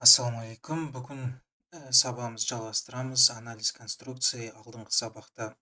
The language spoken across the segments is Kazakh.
Ассалаумағалейкум. Бүгін сабағымызды жалғастырамыз. Анализ конструкции. Алдыңғы сабақта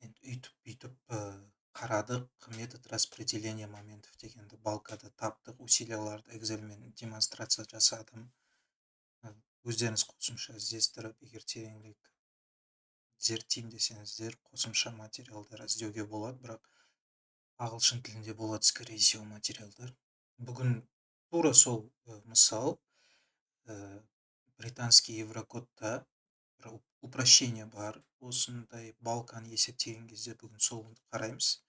енді үйтіп қарадық. Метод распределения моментов дегенді балкада таптық. Усилияларды экзельмен демонстрация жасадым. Өздеріңіз қосымша іздестіріп, егер тереңірек зерттеймін десеңіздер, қосымша материалдар іздеуге болады, бірақ ағылшын тілінде болады, скорее всего, материалдар. Бүгін тура сол мысал британский еврокодта бір упрощение бар. Осындай балканы есептеген кезде бүгін сол қараймыз.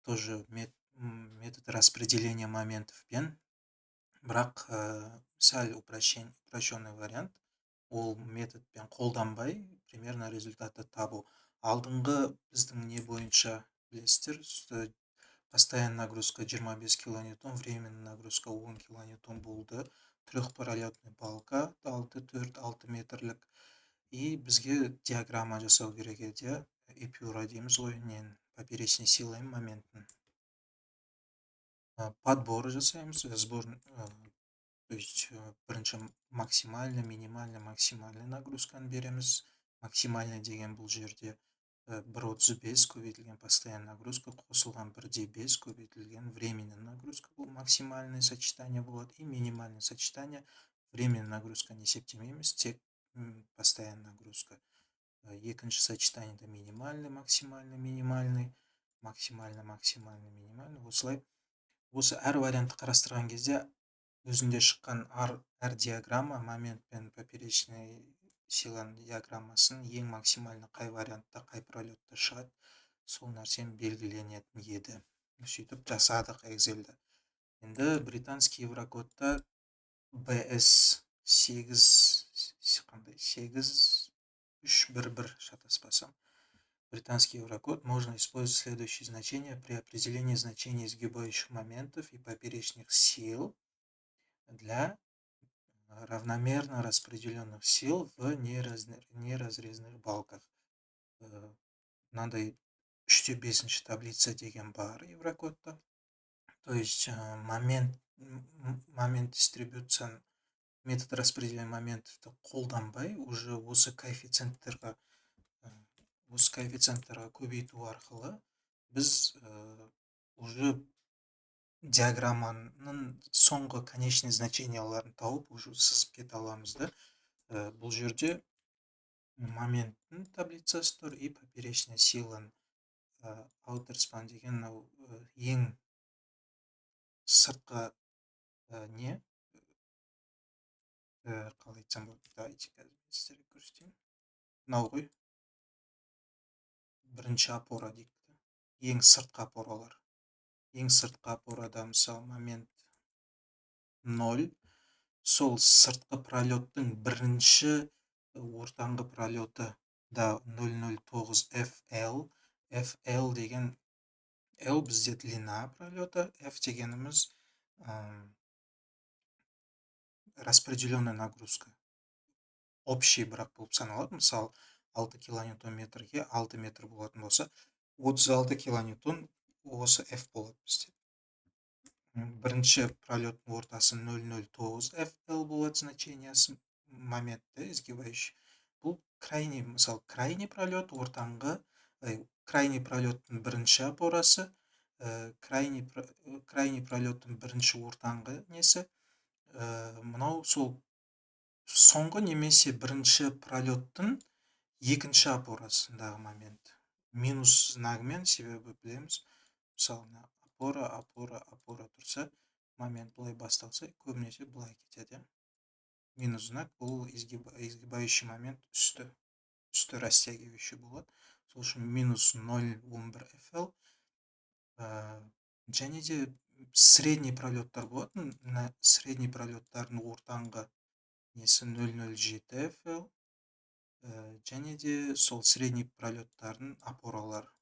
Тоже метод распределения моментовпен, бірақ сәл упрощенный вариант. Ол методпен қолданбай примерно результатты табу. Алдыңғы біздің не бойынша білесіздер, постоянная нагрузка 25 килоньютон, временная нагрузка 10 килоньютон болды. Трехпролетный балка алды 4-6 метрлік. И бізге диаграмма жасау керек еді. Эпюра дейміз ғой, поперечный силамен моментін. Подбор жасаймыз. То есть бірінші максимальный, минимальный, максимальный нагрузканы береміз. Максимальный деген бұл жерде 1,35 көбейтілген постоянная нагрузка қосылған 1,5 көбейтілген временный нагрузка, бұл максимальное сочетание болады. И минимальное сочетание, временный нагрузканы есептемейміз, тек постоянная нагрузка. Екінші сочетаниеда минимальный, максимальный, минимальный, максимальный, максимальный, минимальный. Осылай осы әр вариантты қарастырған кезде өзінде шыққан әр диаграмма, момент пен поперечный силаның диаграммасын ең максимальный қай вариантта, қай пролетта шығады, сол нәрсені белгіленетін еді. Сөйтіп жасадық экзельді. Енді британский еврокодта BS 8311 шатаспасам. Британский еврокод можно использовать следующие значения при определении значений изгибающих моментов и поперечных сил для равномерно распределенных сил в неразрезных балках. Мынандай 3/5 таблица деген бар еврокодта. То есть момент дистрибуцияны, метод распределения моментовты қолданбай, уже осы коэффициенттерға көбейту арқылы біз уже диаграмманың соңғы конечный значенияларын тауып, уже сызып кете аламыз да. Бұл жерде моменттің таблицасы тұр, и поперечная силаның outer span деген ең сыртқы қалай айтсам болады, давайте қазір сіздерге көрсетейін. Мынау ғой, бірінші опора дейді. Ең сыртқы опоралар. Ең сыртқы опорада мысалы момент 0. Сол сыртқы пролеттің бірінші ортаңғы пролеты да 0,09 FL. FL деген, L бізде длина пролета, F дегеніміз распределенная нагрузка. Общий бірақ болып саналады. Мысалы 6 килоньютон метрге 6 метр болатын болса, 36 килоньютон осы F болады бізде. Бірінші пролеттің ортасы 0,09 FL болады значениясы моментті изгибающий. Бұл крайний, мысалы крайний пролет ортаңғы, крайний пролеттің бірінші опорасы, крайний пролеттің бірінші ортаңғы несі, мынау сол соңғы немесе бірінші пролеттің екінші опорасындағы момент. Минус знагымен, себебі білеміз, мысалы опора тұрса, момент былай басталса, көбінесе былай кетеді. Минус знак, бұл изгибающий момент үсті растягивающий болады. Сол үшін минус 0,11 FL. Және де средний пролеттар болады. Средний пролеттардың ортаңғы несі 0,07 FL. Және де сол средний пролеттардың опоралар.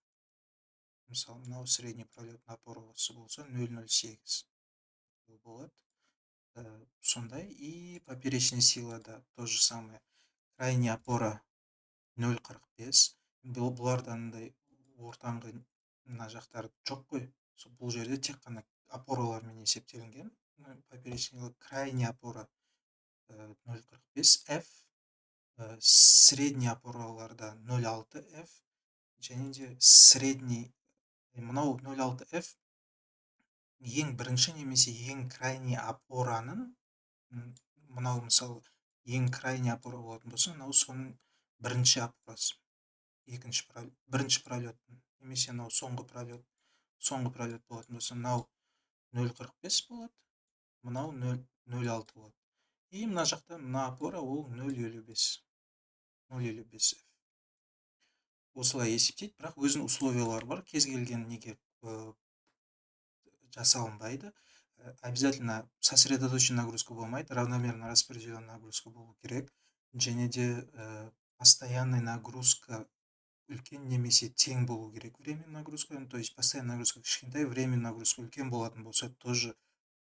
Мысалы, мынау средний пролеттің опорасы болса 0,08 болады. Сондай. И поперечная сила да то же самое. Крайний опора 0,45. Бұлардан ортаңғы мына жақтары жоқ қой. Бұл жерде тек қана опоралармен есептелінген. Поперечный крайний опора 0,45 F, средний опораларда 0,6 F, және де средний, мынау 0,6 F ең бірінші немесе ең крайний опораның, мынау мысалы ең крайний опора болатын болса, мынау соның бірінші опорасы, бірінші пролеттің, немесе мынау соңғы пролет болатын болса, мынау 0,45 болады, мынау 0,6 болады. И мына жақта мына опора ол 0,55 F. Осылай есептейді, бірақ өзінің условиялары бар. Кез келген неге жасалынбайды. Обязательно сосредоточенная нагрузка болмайды, равномерно распределенная нагрузка болу керек. Және де постоянная нагрузка үлкен немесе тең болу керек временная нагрузка. То есть постоянная нагрузка кішкентай, временная нагрузка үлкен болатын болса, тоже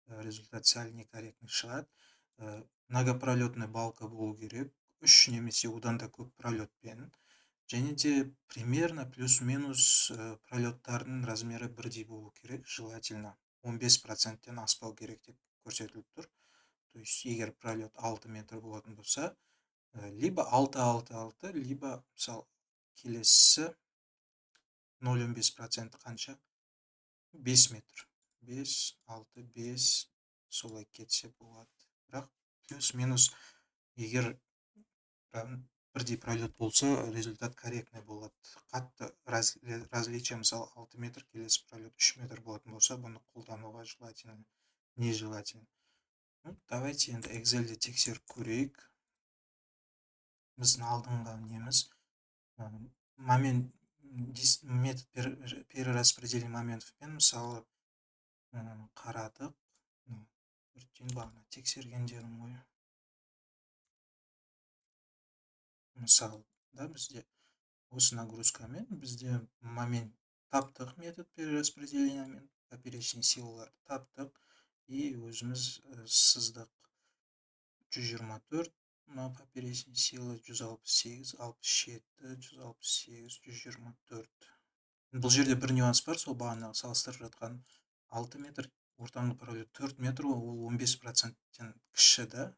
результат сәл некорректный шығады. Многопролетный балка болу керек, 3 немесе одан да көп пролетпен. Және де примерно плюс-минус пролеттардың размері бірдей болу керек, желательно 15%-тен аспау керек деп көрсетіліп тұр. То есть егер пролет 6 метр болатын болса, либо 6-6-6, либо мысалы келесі 0,15% қанша? 5 метр. 5, 6, 5 солай кетсе болады. Бірақ плюс-минус егер бірдей пролет болса, результат корректный болады. Қатты различие, мысалы 6 метр, келесі пролет 3 метр болатын болса, бұны қолдануға желательно, нежелательно. Давайте енді Excel-де тексеріп көрейік. Біздің алдыңғы неміз момент, метод перераспределения моментовпен мысалы қарадық. Бірден бағана тексергендерім ғой. Мысалы, да, бізде осы нагрузкамен бізде момент таптық, метод перераспределениемен поперечный силаларды таптық, и өзіміз сыздық 124, мына поперечный сила 168, 67, 168, 124. Бұл жерде бір нюанс бар, сол бағанағы салыстырып жатқан 6 метр, ортаңғы пролет 4 метр, ол 15%-тен кіші да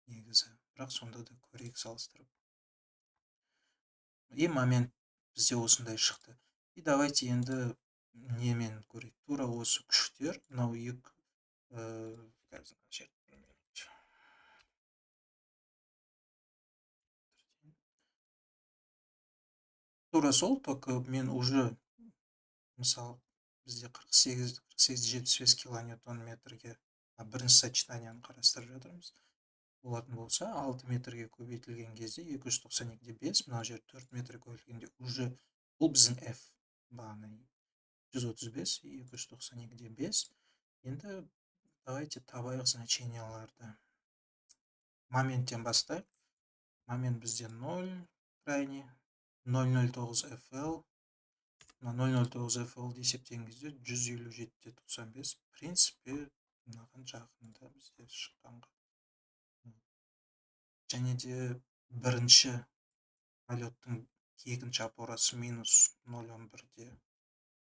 негізі, бірақ сонда да көрейік салыстырып. И момент бізде осындай шықты. И давайте енді немен көрейік. Тура осы күштер, мынау тура сол, только мен уже мысалы бізде 48-75 килонewтон метрге бірінші сочетанияны қарастырып жатырмыз. Болатын болса, 6 метрге көбейтілген кезде 292,5, мына жер 4 метрге көбейтілгенде уже бұл біздің F бағана 135 и 292,5. Енді давайте табайық значенияларды. Моменттен бастайық. Момент бізде 0 крайний, 0,09 FL. 0,09 FL есептеген кезде 157,95. В принципе, мынаған жақында бізде шыққанға. Және де бірінші пролеттің екінші опорасы минус 0,11-де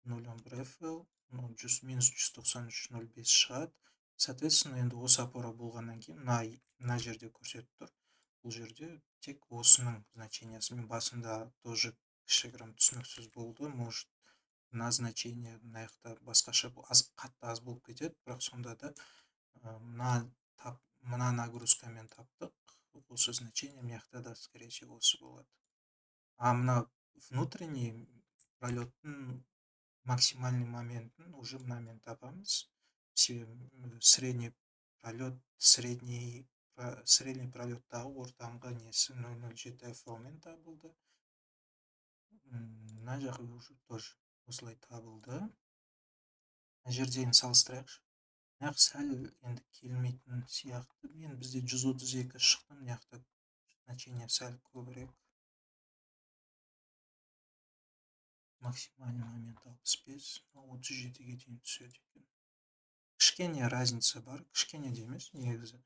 0,11 FL, минус 193,05 шығады. Соответственно, енді осы опора болғаннан кейін мына жерде көрсетіп тұр. Бұл жерде тек осының значениясы. Мен басында тоже кішігірім түсініксіз болды. Может, мына значение мынаяқта басқаша қатты аз болып кетеді, бірақ сонда да мына нагрузкамен таптық. Осы значение мынаяқта да, скорее всего, осы болады. А мына внутренний пролеттің максимальный моментін уже мынамен табамыз. Средний пролеттағы ортаңғы несі 0,07 FL-мен табылды. Мына жағы уже тоже осылай табылды. Жерден салыстырайықшы. Мынаяқ сәл енді келмейтін сияқты. Мен бізде 132 шықты, мынаяқта значение сәл көбірек. Максимальный момент 65, 37-ге дейін түседі екен. Кішкене разница бар, кішкене демес негізі.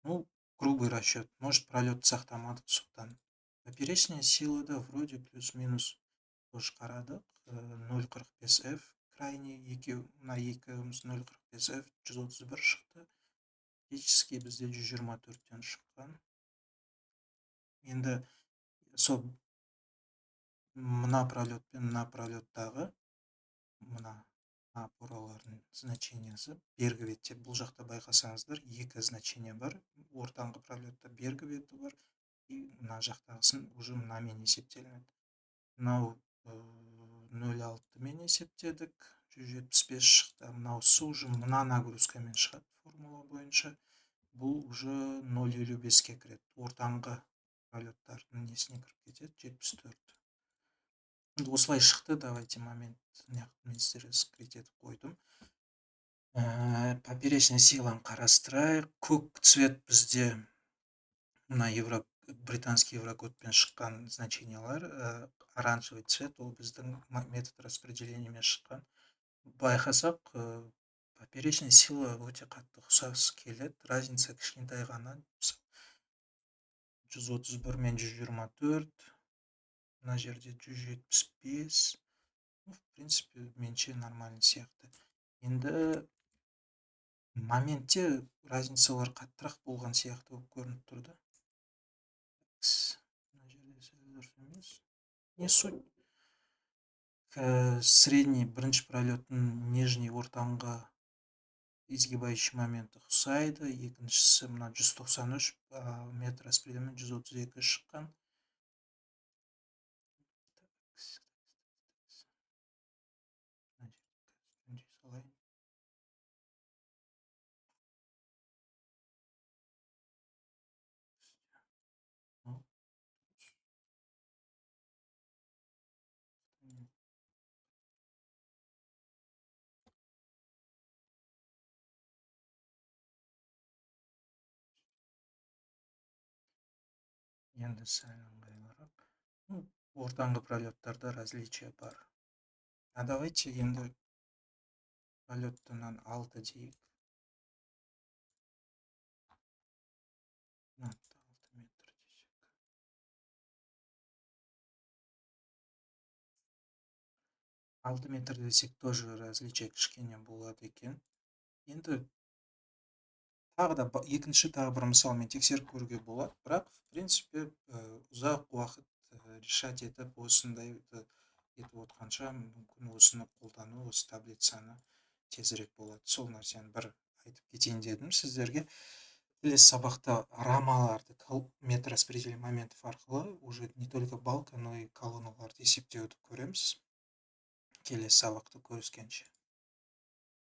Ну, грубый расчет. Может, пролет сақтамадық соқтан. Поперечная сила да вроде плюс-минус тоже қарадық. 0,45 F крайний, мына екеуміз 0,45 F 131 шықты. фактически бізде 124-тен шыққан. Енді сол мына пролет пен мына пролеттағы мына опоралардың значениесі бергі бетте, бұл жақта байқасаңыздар, екі значение бар. Ортаңғы пролетта бергі беті бар, и мына жақтағысын уже мынамен есептелінеді. Мынау 0,6-мен есептедік, 175 шықты. Мынаусы уже мына нагрузкамен шығады формула бойынша. Бұл уже 0,55-ке кіреді. Ортаңғы пролеттардың несіне кіріп кетеді, 74. Осылай шықты. Давайте момент мен сіздерге скрить етіп қойдым. Поперечный силаны қарастырайық. Көк цвет бізде мына британский еврокодпен шыққан значениялар. Оранжевый цвет ол біздің метод распределениемен шыққан. Байқасақ, поперечный сила өте қатты ұқсас келеді. Разница кішкентай ғана. 131 мен 124. Мына жерде 175. В принципе, менше нормальный сияқты. Енді моментте разницалар қаттырақ болған сияқты болып көрініп тұрды. Мына жерде дұрыс емес. Не суть? Средний бірінші пролеттің нижний ортаңғы изгибающий моменті ұқсайды. Екіншісі мына 193 метр распределениемен 132 шыққан. Енді сәл ыңғайлырақ. Ортаңғы пролеттарда различие бар. Давайте енді пролеттан 6 дейік. 6 метр десек. 6 метр десек тоже различие кішкене болады екен. Енді тағы да екінші тағы бір мысалмен тексеріп көруге болады, бірақ в принципе ұзақ уақыт решать етіп осындай етіп отқанша мүмкін осыны қолдану, осы таблицаны тезірек болады. Сол нәрсені бір айтып кетейін дедім сіздерге. Келесі сабақта рамаларды метод распределения моментов арқылы уже не только балка, но и колонналарды есептеуді көреміз. Келесі сабақта көріскенше.